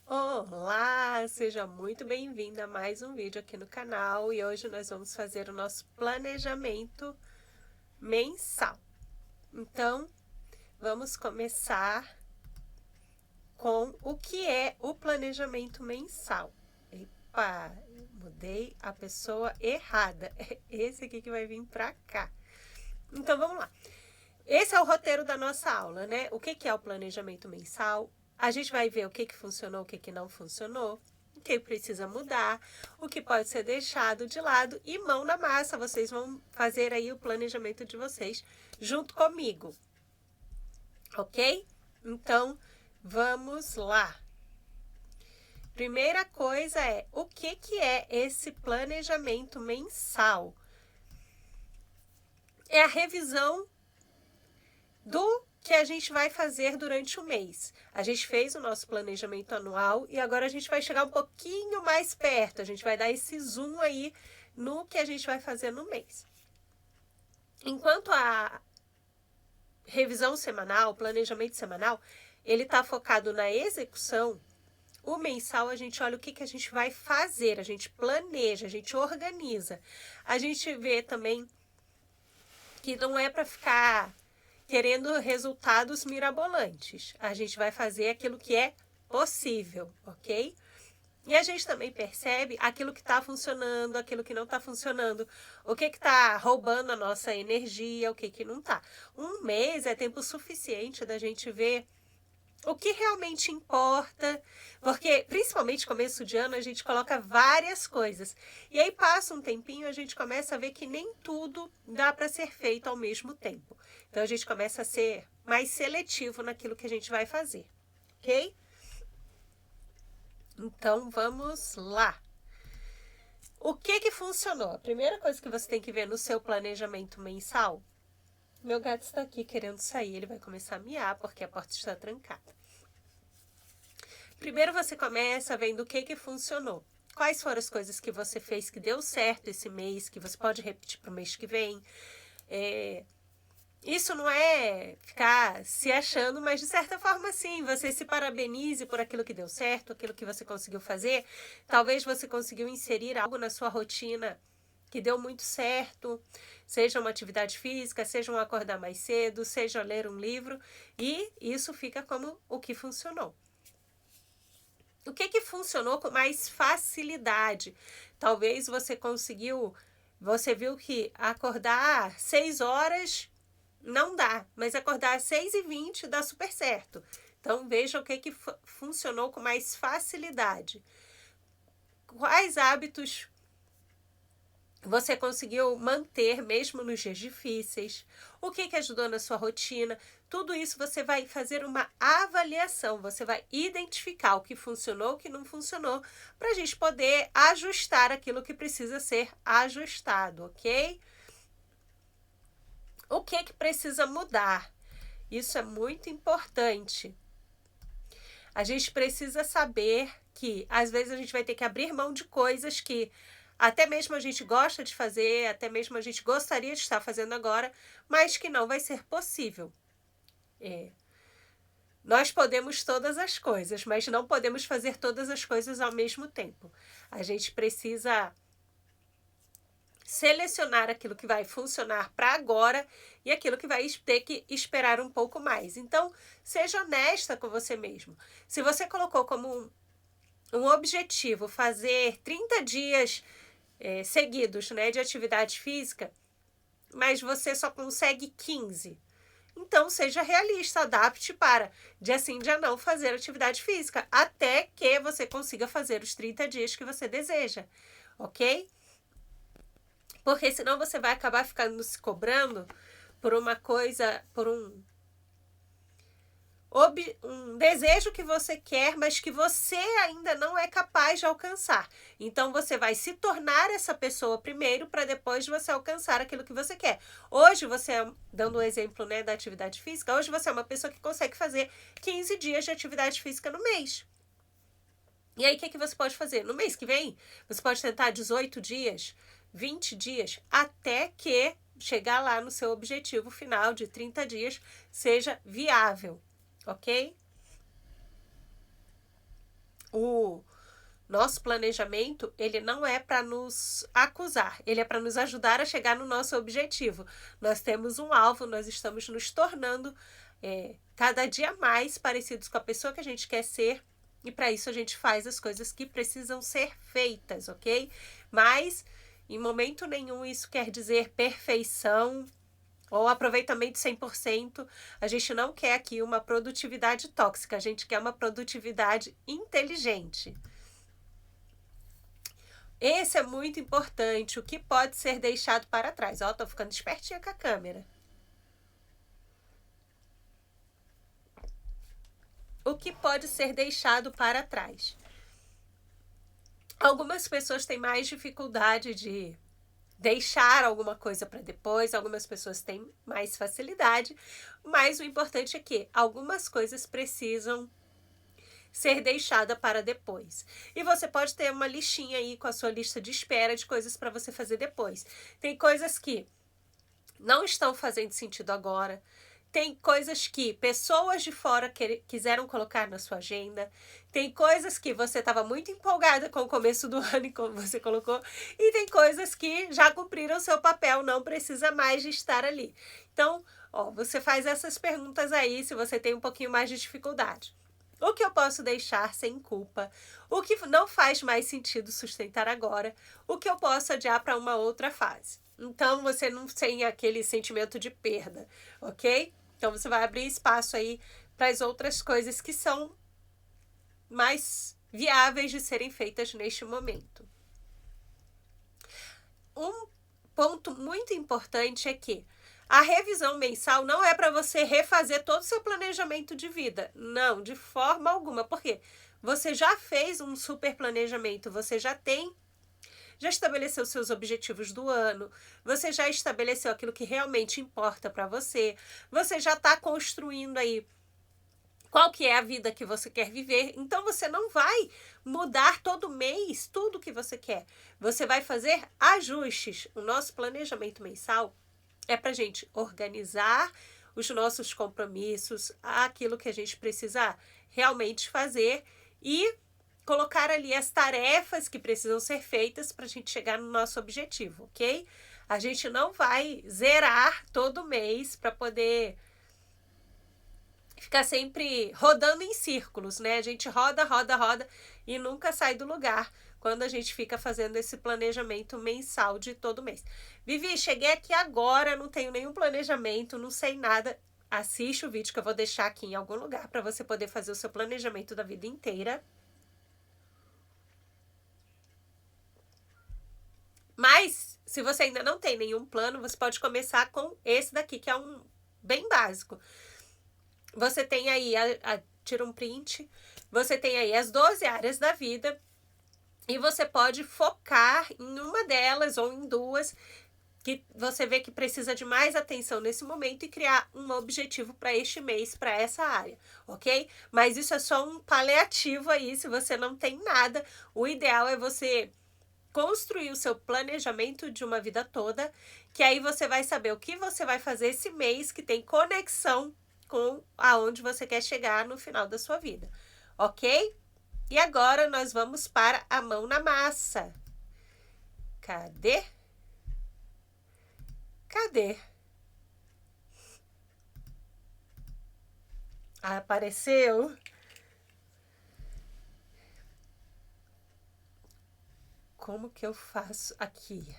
Olá, seja muito bem-vinda a mais um vídeo aqui no canal e hoje nós vamos fazer o nosso planejamento mensal. Então, vamos começar com o que é o planejamento mensal. Epa, mudei a pessoa errada. É esse aqui que vai vir para cá. Então, vamos lá. Esse é o roteiro da nossa aula, né? O que é o planejamento mensal? A gente vai ver o que funcionou, o que não funcionou, o que precisa mudar, o que pode ser deixado de lado e mão na massa. Vocês vão fazer aí o planejamento de vocês junto comigo, ok? Então, vamos lá. Primeira coisa é, o que é esse planejamento mensal? É a revisão do que a gente vai fazer durante o mês. A gente fez o nosso planejamento anual e agora a gente vai chegar um pouquinho mais perto. A gente vai dar esse zoom aí no que a gente vai fazer no mês. Enquanto a revisão semanal, o planejamento semanal, ele está focado na execução, o mensal a gente olha o que a gente vai fazer, a gente planeja, a gente organiza. A gente vê também que não é para ficar querendo resultados mirabolantes. A gente vai fazer aquilo que é possível, ok? E a gente também percebe aquilo que está funcionando, aquilo que não está funcionando, o que está roubando a nossa energia, o que não está. Um mês é tempo suficiente da gente ver o que realmente importa, porque principalmente começo de ano a gente coloca várias coisas. E aí passa um tempinho, a gente começa a ver que nem tudo dá para ser feito ao mesmo tempo. Então a gente começa a ser mais seletivo naquilo que a gente vai fazer, ok? Então vamos lá. O que funcionou? A primeira coisa que você tem que ver no seu planejamento mensal. Meu gato está aqui querendo sair, ele vai começar a miar porque a porta está trancada. Primeiro você começa vendo o que funcionou. Quais foram as coisas que você fez que deu certo esse mês, que você pode repetir para o mês que vem. Isso não é ficar se achando, mas de certa forma sim, você se parabenize por aquilo que deu certo, aquilo que você conseguiu fazer. Talvez você conseguiu inserir algo na sua rotina que deu muito certo, seja uma atividade física, seja um acordar mais cedo, seja ler um livro, e isso fica como o que funcionou. O que funcionou com mais facilidade? Talvez você viu que acordar 6 horas não dá, mas acordar às 6h20 dá super certo. Então veja o que funcionou com mais facilidade. Quais hábitos você conseguiu manter mesmo nos dias difíceis? O que ajudou na sua rotina? Tudo isso você vai fazer uma avaliação, você vai identificar o que funcionou, o que não funcionou, para a gente poder ajustar aquilo que precisa ser ajustado, ok? O que precisa mudar? Isso é muito importante. A gente precisa saber que às vezes a gente vai ter que abrir mão de coisas que até mesmo a gente gosta de fazer, até mesmo a gente gostaria de estar fazendo agora, mas que não vai ser possível. Nós podemos todas as coisas, mas não podemos fazer todas as coisas ao mesmo tempo. A gente precisa selecionar aquilo que vai funcionar para agora e aquilo que vai ter que esperar um pouco mais. Então, seja honesta com você mesmo. Se você colocou como um objetivo fazer 30 dias seguidos, né, de atividade física, mas você só consegue 15. Então, seja realista, adapte para dia sim, dia não fazer atividade física, até que você consiga fazer os 30 dias que você deseja, ok? Porque senão você vai acabar ficando se cobrando por uma coisa, por um desejo que você quer, mas que você ainda não é capaz de alcançar. Então, você vai se tornar essa pessoa primeiro para depois você alcançar aquilo que você quer. Hoje, dando o exemplo, né, da atividade física, hoje você é uma pessoa que consegue fazer 15 dias de atividade física no mês. E aí, o que você pode fazer? No mês que vem, você pode tentar 18 dias, 20 dias, até que chegar lá no seu objetivo final de 30 dias seja viável. Ok? O nosso planejamento, ele não é para nos acusar, ele é para nos ajudar a chegar no nosso objetivo. Nós temos um alvo, nós estamos nos tornando cada dia mais parecidos com a pessoa que a gente quer ser, e para isso a gente faz as coisas que precisam ser feitas, ok? Mas em momento nenhum isso quer dizer perfeição ou aproveitamento 100%. A gente não quer aqui uma produtividade tóxica, a gente quer uma produtividade inteligente. Esse é muito importante, o que pode ser deixado para trás. Ó, tô ficando espertinha com a câmera. O que pode ser deixado para trás? Algumas pessoas têm mais dificuldade de deixar alguma coisa para depois, algumas pessoas têm mais facilidade, mas o importante é que algumas coisas precisam ser deixada para depois. E você pode ter uma listinha aí com a sua lista de espera de coisas para você fazer depois. Tem coisas que não estão fazendo sentido agora. Tem coisas que pessoas de fora quiseram colocar na sua agenda. Tem coisas que você estava muito empolgada com o começo do ano e como você colocou. E tem coisas que já cumpriram seu papel, não precisa mais de estar ali. Então, você faz essas perguntas aí se você tem um pouquinho mais de dificuldade. O que eu posso deixar sem culpa? O que não faz mais sentido sustentar agora? O que eu posso adiar para uma outra fase? Então, você não tem aquele sentimento de perda, ok? Então, você vai abrir espaço aí para as outras coisas que são mais viáveis de serem feitas neste momento. Um ponto muito importante é que a revisão mensal não é para você refazer todo o seu planejamento de vida. Não, de forma alguma. Porque você já fez um super planejamento, você já estabeleceu seus objetivos do ano, você já estabeleceu aquilo que realmente importa para você, você já está construindo aí qual que é a vida que você quer viver. Então, você não vai mudar todo mês tudo que você quer. Você vai fazer ajustes. O nosso planejamento mensal é para a gente organizar os nossos compromissos, aquilo que a gente precisa realmente fazer e colocar ali as tarefas que precisam ser feitas para a gente chegar no nosso objetivo, ok? A gente não vai zerar todo mês para poder ficar sempre rodando em círculos, né? A gente roda, roda, roda e nunca sai do lugar quando a gente fica fazendo esse planejamento mensal de todo mês. Vivi, cheguei aqui agora, não tenho nenhum planejamento, não sei nada. Assiste o vídeo que eu vou deixar aqui em algum lugar para você poder fazer o seu planejamento da vida inteira. Mas, se você ainda não tem nenhum plano, você pode começar com esse daqui, que é um bem básico. Você tem aí, tira um print, você tem aí as 12 áreas da vida e você pode focar em uma delas ou em duas que você vê que precisa de mais atenção nesse momento e criar um objetivo para este mês, para essa área, ok? Mas isso é só um paliativo aí, se você não tem nada, o ideal é você construir o seu planejamento de uma vida toda, que aí você vai saber o que você vai fazer esse mês que tem conexão com aonde você quer chegar no final da sua vida, ok? E agora nós vamos para a mão na massa. Cadê? Cadê? Apareceu? Como que eu faço aqui?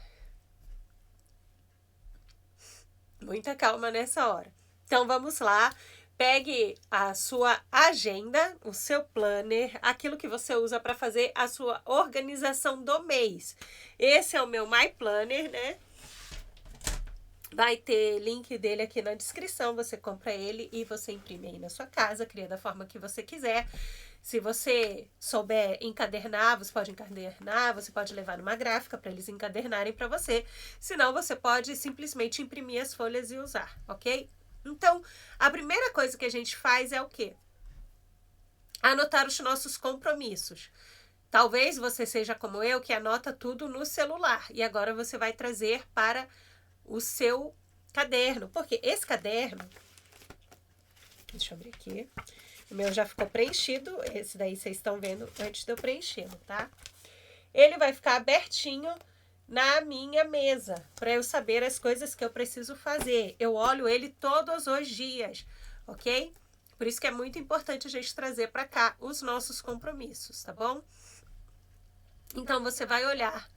Muita calma nessa hora. Então, vamos lá. Pegue a sua agenda, o seu planner, aquilo que você usa para fazer a sua organização do mês. Esse é o meu My Planner, né? Vai ter link dele aqui na descrição. Você compra ele e você imprime aí na sua casa, cria da forma que você quiser. Se você souber encadernar, você pode encadernar, você pode levar numa gráfica para eles encadernarem para você. Senão, você pode simplesmente imprimir as folhas e usar, ok? Então, a primeira coisa que a gente faz é o quê? Anotar os nossos compromissos. Talvez você seja como eu, que anota tudo no celular. E agora você vai trazer para o seu caderno. Porque esse caderno... Deixa eu abrir aqui. O meu já ficou preenchido. Esse daí vocês estão vendo antes de eu preenchê-lo, tá? Ele vai ficar abertinho na minha mesa, para eu saber as coisas que eu preciso fazer. Eu olho ele todos os dias, ok? Por isso que é muito importante a gente trazer para cá os nossos compromissos, tá bom? Então, você vai olhar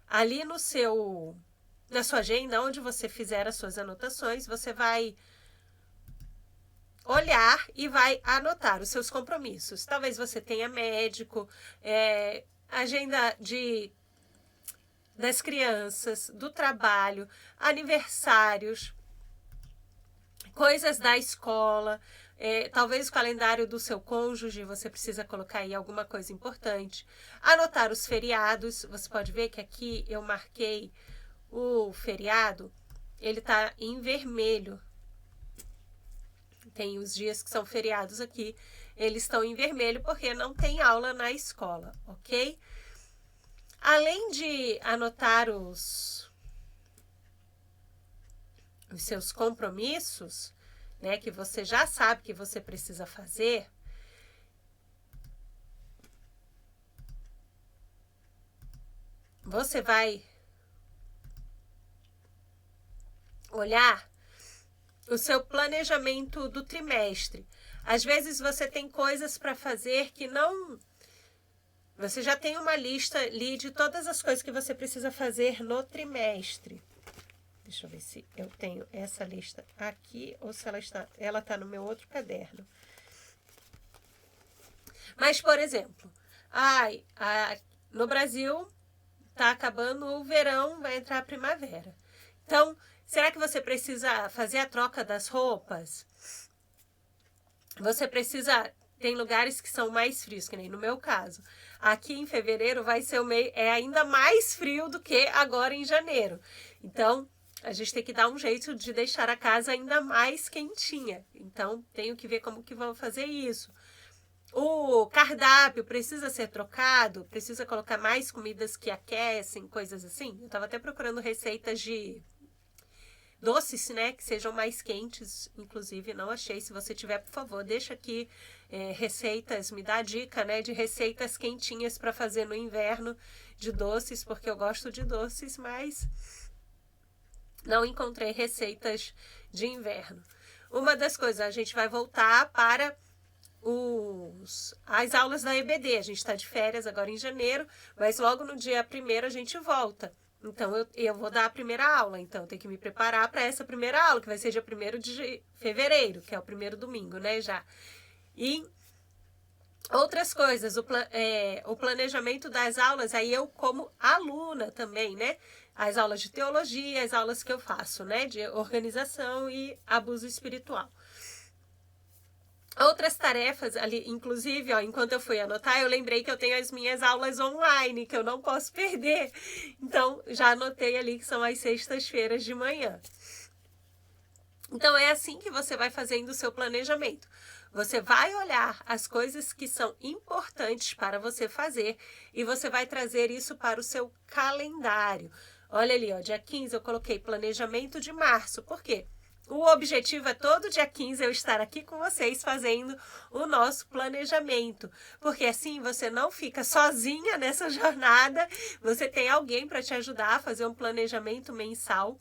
ali na sua agenda, onde você fizer as suas anotações, você vai olhar e vai anotar os seus compromissos. Talvez você tenha médico, agenda das crianças, do trabalho, aniversários, coisas da escola, talvez o calendário do seu cônjuge, você precisa colocar aí alguma coisa importante. Anotar os feriados, você pode ver que aqui eu marquei o feriado, ele está em vermelho. Tem os dias que são feriados aqui, eles estão em vermelho porque não tem aula na escola, ok? Além de anotar os seus compromissos, né, que você já sabe que você precisa fazer, você vai olhar o seu planejamento do trimestre. Às vezes você tem coisas para fazer que não... Você já tem uma lista ali de todas as coisas que você precisa fazer no trimestre. Deixa eu ver se eu tenho essa lista aqui ou se ela está no meu outro caderno. Mas, por exemplo, no Brasil está acabando o verão, vai entrar a primavera. Então, será que você precisa fazer a troca das roupas? Você precisa... Tem lugares que são mais frios, que nem no meu caso. Aqui em fevereiro vai ser ainda mais frio do que agora em janeiro. Então, a gente tem que dar um jeito de deixar a casa ainda mais quentinha. Então, tenho que ver como que vão fazer isso. O cardápio precisa ser trocado, precisa colocar mais comidas que aquecem, coisas assim. Eu estava até procurando receitas de doces, né, que sejam mais quentes, inclusive não achei. Se você tiver, por favor, deixa aqui receitas, me dá a dica, né, de receitas quentinhas para fazer no inverno de doces, porque eu gosto de doces, mas não encontrei receitas de inverno. Uma das coisas, a gente vai voltar para as aulas da EBD. A gente está de férias agora em janeiro, mas logo no dia 1º a gente volta. Então, eu vou dar a primeira aula. Então, eu tenho que me preparar para essa primeira aula, que vai ser dia 1º de fevereiro, que é o primeiro domingo, né, já. E outras coisas, o planejamento das aulas, aí eu como aluna também, né? As aulas de teologia, as aulas que eu faço, né? De organização e abuso espiritual. Outras tarefas ali, inclusive, enquanto eu fui anotar, eu lembrei que eu tenho as minhas aulas online, que eu não posso perder. Então, já anotei ali que são as sextas-feiras de manhã. Então, é assim que você vai fazendo o seu planejamento. Você vai olhar as coisas que são importantes para você fazer e você vai trazer isso para o seu calendário. Olha ali, dia 15 eu coloquei planejamento de março. Por quê? O objetivo é todo dia 15 eu estar aqui com vocês fazendo o nosso planejamento. Porque assim você não fica sozinha nessa jornada, você tem alguém para te ajudar a fazer um planejamento mensal.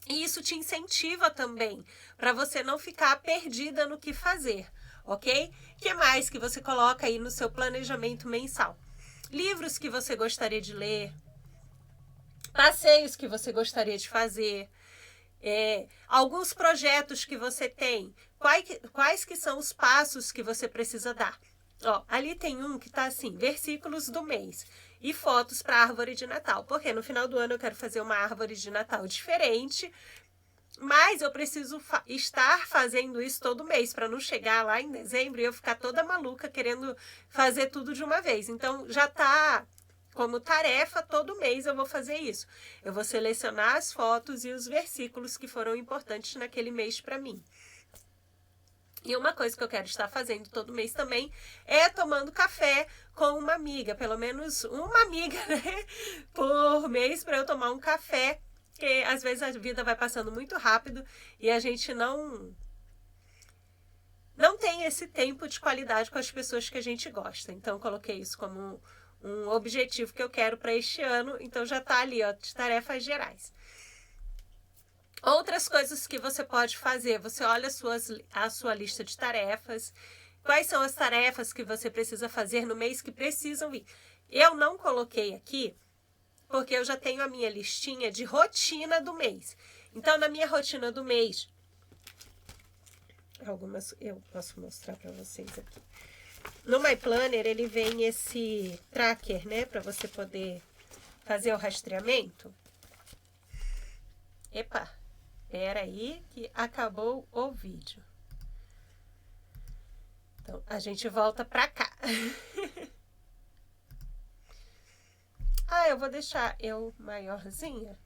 E isso te incentiva também, para você não ficar perdida no que fazer, ok? O que mais que você coloca aí no seu planejamento mensal? Livros que você gostaria de ler, passeios que você gostaria de fazer, alguns projetos que você tem, quais que são os passos que você precisa dar. Ali tem um que tá assim, versículos do mês e fotos para a árvore de Natal, porque no final do ano eu quero fazer uma árvore de Natal diferente, mas eu preciso estar fazendo isso todo mês, para não chegar lá em dezembro e eu ficar toda maluca querendo fazer tudo de uma vez. Então já tá como tarefa, todo mês eu vou fazer isso. Eu vou selecionar as fotos e os versículos que foram importantes naquele mês para mim. E uma coisa que eu quero estar fazendo todo mês também é tomando café com uma amiga, pelo menos uma amiga, né, por mês, para eu tomar um café Porque às vezes a vida vai passando muito rápido e a gente não tem esse tempo de qualidade com as pessoas que a gente gosta. Então, coloquei isso como um objetivo que eu quero para este ano. Então, já está ali, ó, de tarefas gerais. Outras coisas que você pode fazer. Você olha a sua lista de tarefas. Quais são as tarefas que você precisa fazer no mês que precisam vir? Eu não coloquei aqui porque eu já tenho a minha listinha de rotina do mês. Então, na minha rotina do mês, algumas eu posso mostrar para vocês aqui. No My Planner, ele vem esse tracker, né, para você poder fazer o rastreamento. Epa, espera aí que acabou o vídeo. Então, a gente volta para cá. Eu vou deixar eu maiorzinha.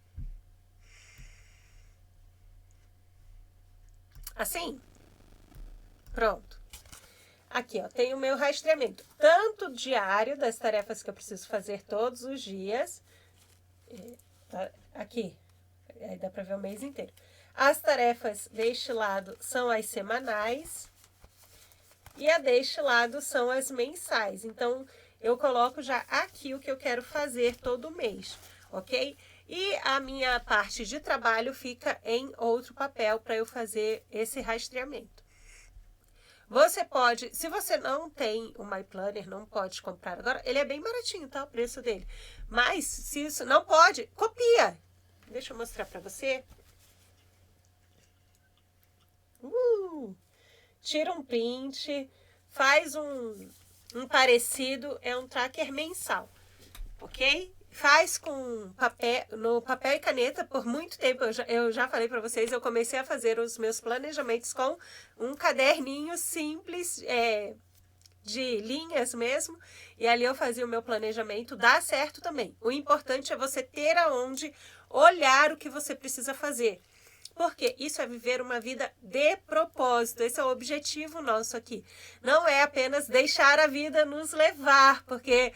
Assim? Pronto. Aqui, ó, tem o meu rastreamento. Tanto diário das tarefas que eu preciso fazer todos os dias. Aqui. Aí dá para ver o mês inteiro. As tarefas deste lado são as semanais. E a deste lado são as mensais. Então, eu coloco já aqui o que eu quero fazer todo mês, ok? E a minha parte de trabalho fica em outro papel para eu fazer esse rastreamento. Você pode, se você não tem o My Planner, não pode comprar agora. Ele é bem baratinho, tá? O preço dele. Mas, se isso não pode, copia. Deixa eu mostrar para você. Tira um print, faz um parecido, é um tracker mensal, ok? Faz com papel, no papel e caneta por muito tempo. Eu já falei para vocês, eu comecei a fazer os meus planejamentos com um caderninho simples, de linhas mesmo, e ali eu fazia o meu planejamento. Dá certo também. O importante é você ter aonde olhar o que você precisa fazer. Porque isso é viver uma vida de propósito. Esse é o objetivo nosso aqui. Não é apenas deixar a vida nos levar, porque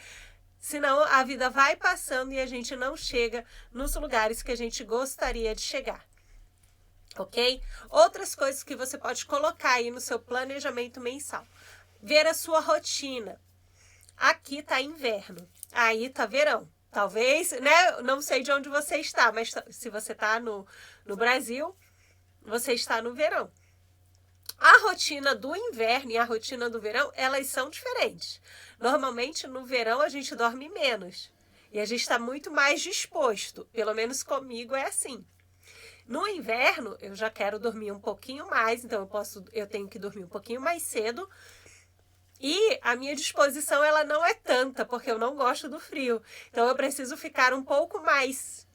senão a vida vai passando e a gente não chega nos lugares que a gente gostaria de chegar. Ok? Outras coisas que você pode colocar aí no seu planejamento mensal. Ver a sua rotina. Aqui tá inverno, aí tá verão. Talvez, né? Não sei de onde você está, mas se você está no Brasil, você está no verão. A rotina do inverno e a rotina do verão, elas são diferentes. Normalmente, no verão, a gente dorme menos. E a gente está muito mais disposto. Pelo menos comigo é assim. No inverno, eu já quero dormir um pouquinho mais. Então, eu tenho que dormir um pouquinho mais cedo. E a minha disposição, ela não é tanta, porque eu não gosto do frio. Então, eu preciso ficar um pouco mais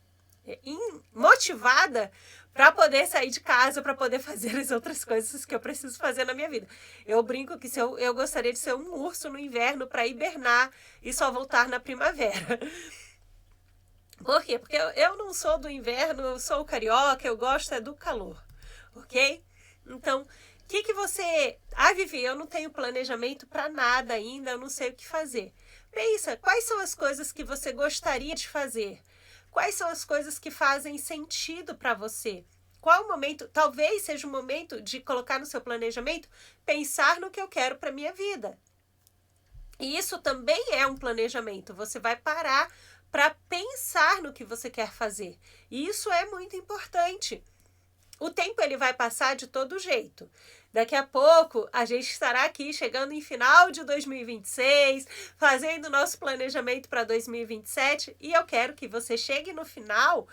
motivada para poder sair de casa, para poder fazer as outras coisas que eu preciso fazer na minha vida. Eu brinco que eu gostaria de ser um urso no inverno para hibernar e só voltar na primavera. Por quê? Porque eu não sou do inverno, eu sou carioca, eu gosto do calor, ok? Então, o que você... Vivi, eu não tenho planejamento para nada ainda, eu não sei o que fazer. Pensa, quais são as coisas que você gostaria de fazer? Quais são as coisas que fazem sentido para você? Qual o momento? Talvez seja o momento de colocar no seu planejamento, pensar no que eu quero para minha vida. E isso também é um planejamento. Você vai parar para pensar no que você quer fazer. E isso é muito importante. O tempo ele vai passar de todo jeito. Daqui a pouco a gente estará aqui chegando em final de 2026, fazendo nosso planejamento para 2027 e eu quero que você chegue no final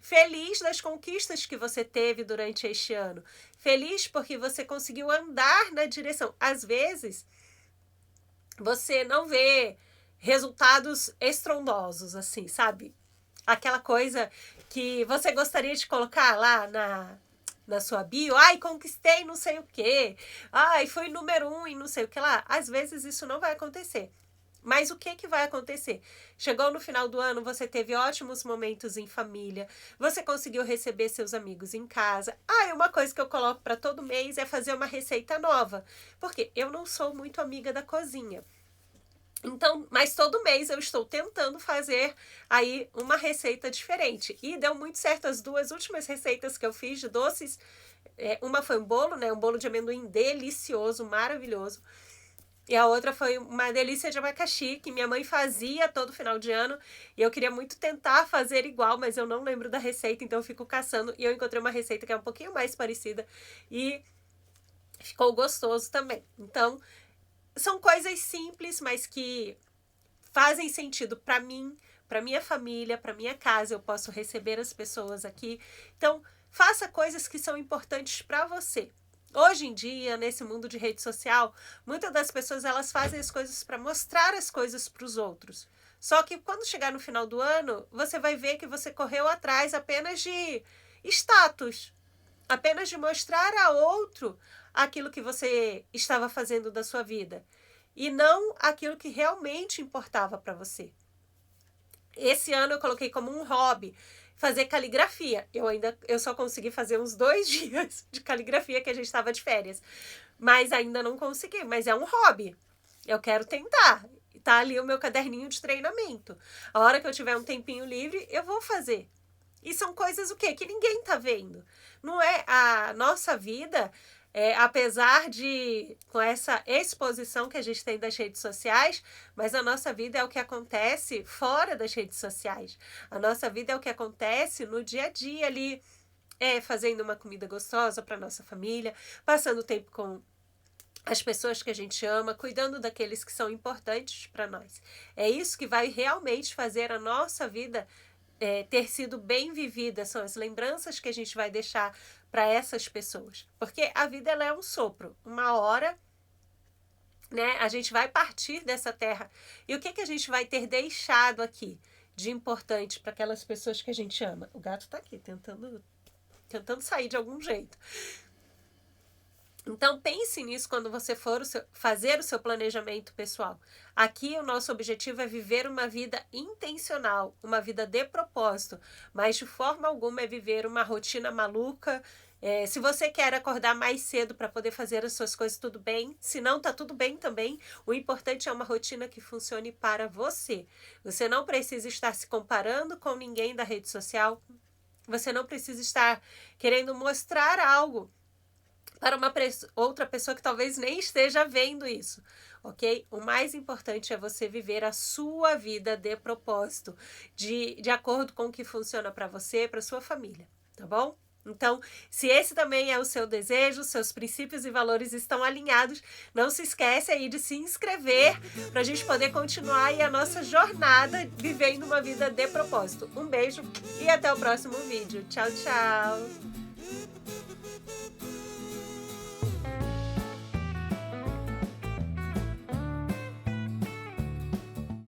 feliz das conquistas que você teve durante este ano. Feliz porque você conseguiu andar na direção. Às vezes você não vê resultados estrondosos assim, sabe? Aquela coisa que você gostaria de colocar lá na sua bio. Conquistei não sei o quê. Fui número 1 em não sei o que lá. Às vezes isso não vai acontecer. Mas o que vai acontecer? Chegou no final do ano, você teve ótimos momentos em família. Você conseguiu receber seus amigos em casa. Uma coisa que eu coloco para todo mês é fazer uma receita nova. Porque eu não sou muito amiga da cozinha. Então, mas todo mês eu estou tentando fazer aí uma receita diferente. E deu muito certo as duas últimas receitas que eu fiz de doces. Uma foi um bolo, né? Um bolo de amendoim delicioso, maravilhoso. E a outra foi uma delícia de abacaxi, que minha mãe fazia todo final de ano. E eu queria muito tentar fazer igual, mas eu não lembro da receita, então eu fico caçando. E eu encontrei uma receita que é um pouquinho mais parecida. E ficou gostoso também. Então, são coisas simples, mas que fazem sentido para mim, para minha família, para minha casa. Eu posso receber as pessoas aqui. Então, faça coisas que são importantes para você. Hoje em dia, nesse mundo de rede social, muitas das pessoas elas fazem as coisas para mostrar as coisas para os outros. Só que quando chegar no final do ano, você vai ver que você correu atrás apenas de status, apenas de mostrar a outro aquilo que você estava fazendo da sua vida e não aquilo que realmente importava para você. Esse ano eu coloquei como um hobby fazer caligrafia. Eu só consegui fazer uns 2 dias de caligrafia que a gente estava de férias, mas ainda não consegui. Mas é um hobby. Eu quero tentar. Tá ali o meu caderninho de treinamento. A hora que eu tiver um tempinho livre, eu vou fazer. E são coisas o quê? Que ninguém tá vendo. Não é a nossa vida, apesar de com essa exposição que a gente tem das redes sociais, mas a nossa vida é o que acontece fora das redes sociais. A nossa vida é o que acontece no dia a dia ali, fazendo uma comida gostosa para nossa família, passando tempo com as pessoas que a gente ama, cuidando daqueles que são importantes para nós. É isso que vai realmente fazer a nossa vida ter sido bem vivida, são as lembranças que a gente vai deixar para essas pessoas. Porque a vida ela é um sopro, uma hora, né, a gente vai partir dessa terra. E o que a gente vai ter deixado aqui de importante para aquelas pessoas que a gente ama? O gato está aqui tentando sair de algum jeito. Então, pense nisso quando você for fazer o seu planejamento pessoal. Aqui, o nosso objetivo é viver uma vida intencional, uma vida de propósito, mas de forma alguma é viver uma rotina maluca. Se você quer acordar mais cedo para poder fazer as suas coisas, tudo bem. Se não, tá tudo bem também. O importante é uma rotina que funcione para você. Você não precisa estar se comparando com ninguém da rede social. Você não precisa estar querendo mostrar algo para uma outra pessoa que talvez nem esteja vendo isso, ok? O mais importante é você viver a sua vida de propósito, de acordo com o que funciona para você, para sua família, tá bom? Então, se esse também é o seu desejo, seus princípios e valores estão alinhados, não se esquece aí de se inscrever para a gente poder continuar aí a nossa jornada vivendo uma vida de propósito. Um beijo e até o próximo vídeo. Tchau, tchau!